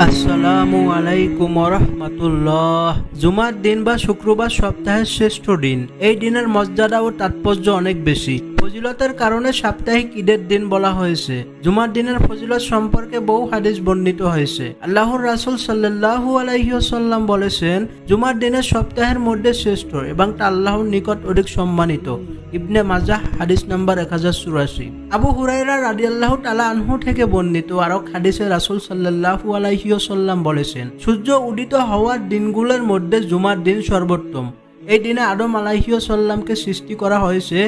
আসসালামু আলাইকুম রহমতুল্লাহ। জুমার দিন বা শুক্রবার সপ্তাহের শ্রেষ্ঠ দিন। এই দিনের মর্যাদা ও তাৎপর্য অনেক বেশি। ফজিলতের কারণে সাপ্তাহিক ঈদের দিন বলা হয়েছে। জুমার দিনের ফজিলত সম্পর্কে বহু হাদিস বর্ণিত হয়েছে। আল্লাহর রাসূল সাল্লাল্লাহু আলাইহি ওয়াসাল্লাম বলেছেন, জুমার দিনের সপ্তাহের মধ্যে শ্রেষ্ঠ এবং তা আল্লাহর নিকট অধিক সম্মানিত। ইবনে মাজাহ হাদিস নাম্বার 1084। আবু হুরায়রা রাদিয়াল্লাহু তাআলা আনহু থেকে বর্ণিত আরেক হাদিসে রাসূল সাল্লাল্লাহু আলাইহি ওয়াসাল্লাম বলেছেন, সূর্য উদিত হওয়ার দিনগুলোর মধ্যে জুমার দিন সর্বোত্তম। এই দিনে আদম আলাইহি ওয়াসাল্লামকে সৃষ্টি করা হয়েছে।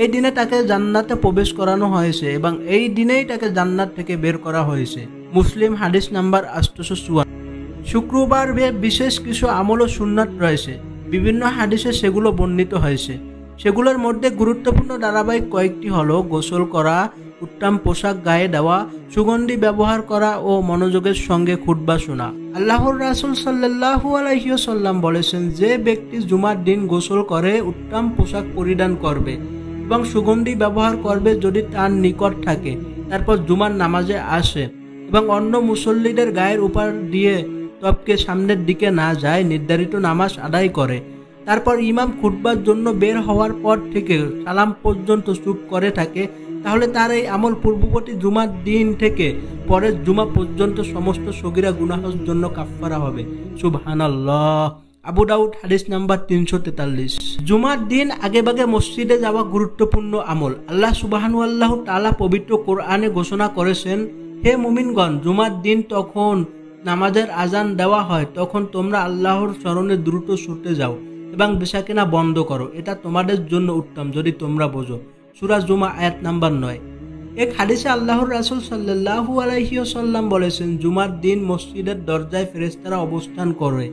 এই দিনে তাকে জান্নাতে প্রবেশ করানো হয়েছে এবং এই দিনেই তাকে জান্নাত থেকে বের করা হয়েছে। মুসলিম হাদিস নাম্বার 854। শুক্রবার বিশেষ কিছু আমল ও সুন্নাত রয়েছে। বিভিন্ন হাদিসে সেগুলো বর্ণিত হয়েছে। সেগুলোর মধ্যে গুরুত্বপূর্ণ ধারাবাহিক কয়েকটি হলো গোসল করা, উত্তম পোশাক গায়ে দেওয়া, সুগন্ধি ব্যবহার করা ও মনোযোগের সঙ্গে খুতবা শোনা। আল্লাহর রাসূল সাল্লাল্লাহু আলাইহি ওয়াসাল্লাম বলেছেন, যে ব্যক্তি জুমার দিন গোসল করে, উত্তম পোশাক পরিধান করবে এবং সুগন্ধি ব্যবহার করবে যদি তার নিকট থাকে, তারপর জুমার নামাজে আসে এবং অন্য মুসল্লিদের গায়ের উপর দিয়ে তবকে সামনের দিকে না যায়, নির্ধারিত নামাজ আদায় করে, তারপর ইমাম খুতবার জন্য বের হওয়ার পর থেকে সালাম পর্যন্ত চুপ করে থাকে, তাহলে তার এই আমল পূর্ববর্তী জুমার দিন থেকে পরের জুমা পর্যন্ত সমস্ত সগীরা গুনাহের জন্য কাফফারা হবে। সুবহানাল্লাহ। আবু দাউদ হাদিস নাম্বার 343। জুমার দিন আগেভাগে মসজিদে যাওয়া গুরুত্বপূর্ণ আমল। আল্লাহ সুবহানাহু তাআলা পবিত্র কোরআনে ঘোষণা করেছেন, হে মুমিনগণ, জুমার দিন তখন নামাজের আজান দেওয়া হয়, তখন তোমরা আল্লাহর স্মরণে দ্রুত ছুটে যাও এবং বেচাকেনা বন্ধ করো। এটা তোমাদের জন্য উত্তম যদি তোমরা বোঝো। সূরা জুমা আয়াত নাম্বার 9। এক হাদিসে আল্লাহর রাসূল সাল্লাল্লাহু আলাইহি ওয়াসাল্লাম বলেছেন, জুমার দিন মসজিদের দরজায় ফেরেশতারা অবস্থান করে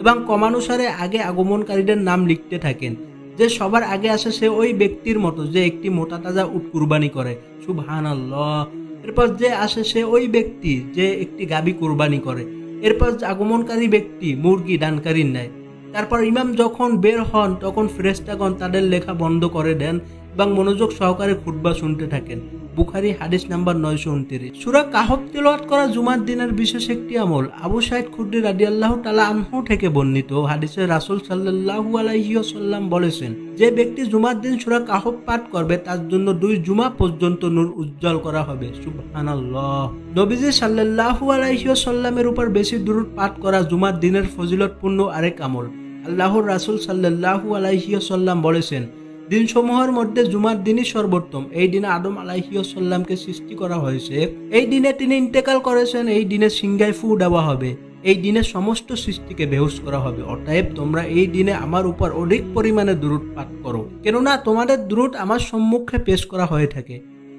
এবং ক্রমানুসারে আগে আগমনকারীদের নাম লিখতে থাকেন। যে সবার আগে আসে সে ওই ব্যক্তির মতো যে একটি মোটা তাজা উট কুরবানি করে। সুবহানাল্লাহ। এরপর যে আসে সে ওই ব্যক্তি যে একটি গাবী কুরবানি করে। এরপর আগমনকারী ব্যক্তি মুরগি দানকারীর ন্যায়। তারপর ইমাম যখন বের হন তখন ফেরেশতাগণ তাদের লেখা বন্ধ করে দেন এবং মনোযোগ সহকারে খুতবা শুনতে থাকেন। বুখারী হাদিস নাম্বার 929। সূরা কাহফ তিলাওয়াত করা জুমার দিনের বিশেষ একটি আমল। আবু সাঈদ খুদরী রাদিয়াল্লাহু তাআলা আনহু থেকে বর্ণিত হাদিসে রাসূল সাল্লাল্লাহু আলাইহি ওয়াসাল্লাম বলেছেন, যে ব্যক্তি জুমার দিন সূরা কাহফ পাঠ করবে তার জন্য 2 জুমা পর্যন্ত নূর উজ্জ্বল করা হবে। সুবহানাল্লাহ। নবীজি সাল্লাল্লাহু আলাইহি ওয়াসাল্লামের উপর বেশি দুরূদ পাঠ করা জুমার দিনের ফজিলতপূর্ণ আরেক আমল। আল্লাহর রাসূল সাল্লাল্লাহু আলাইহি ওয়াসাল্লাম বলেছেন, দিনসমূহের মধ্যে জুমার দিনই সর্বোত্তম। এই দিনে আদম আলাইহি ওয়াসাল্লামকে সৃষ্টি করা হয়েছে। এই দিনে তিনি ইন্তেকাল করেছেন। এই দিনে সিংহায় ফু দেওয়া হবে। এই দিনে সমস্ত সৃষ্টিকে বেহুশ করা হবে। অতএব তোমরা এই দিনে আমার উপর অধিক পরিমাণে দুরূদ পাঠ করো, কেননা তোমাদের দুরূদ আমার সম্মুখে পেশ করা হয়ে থাকে।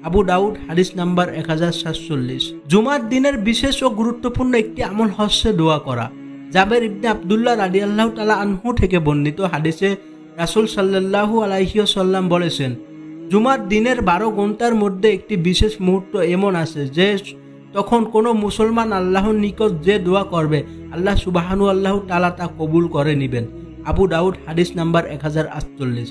আবু দাউদ হাদিস নাম্বার 1047। জুমার দিনের বিশেষ ও গুরুত্বপূর্ণ একটি আমল হচ্ছে দোয়া করা। জাবের ইবনে আব্দুল্লাহ রাদিয়াল্লাহু তাআলা আনহু থেকে বর্ণিত হাদিসে রাসূল সাল্লাল্লাহু আলাইহি ওয়াসাল্লাম বলেছেন, জুমার দিনের 12 ঘন্টার মধ্যে একটি বিশেষ মুহূর্ত এমন আছে যে তখন কোনো মুসলমান আল্লাহর নিকট যে দোয়া করবে আল্লাহ সুবহানাহু তাআলা তা কবুল করে নেবেন। আবু দাউদ হাদিস নাম্বার 1048।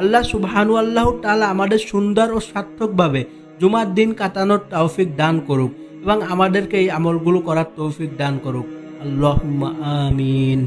আল্লাহ সুবহানাহু তাআলা আমাদের সুন্দর ও সার্থকভাবে জুমার দিন কাটানোর তৌফিক দান করুক এবং আমাদেরকে এই আমলগুলো করার তৌফিক দান করুক। আল্লাহুম্মা আমিন।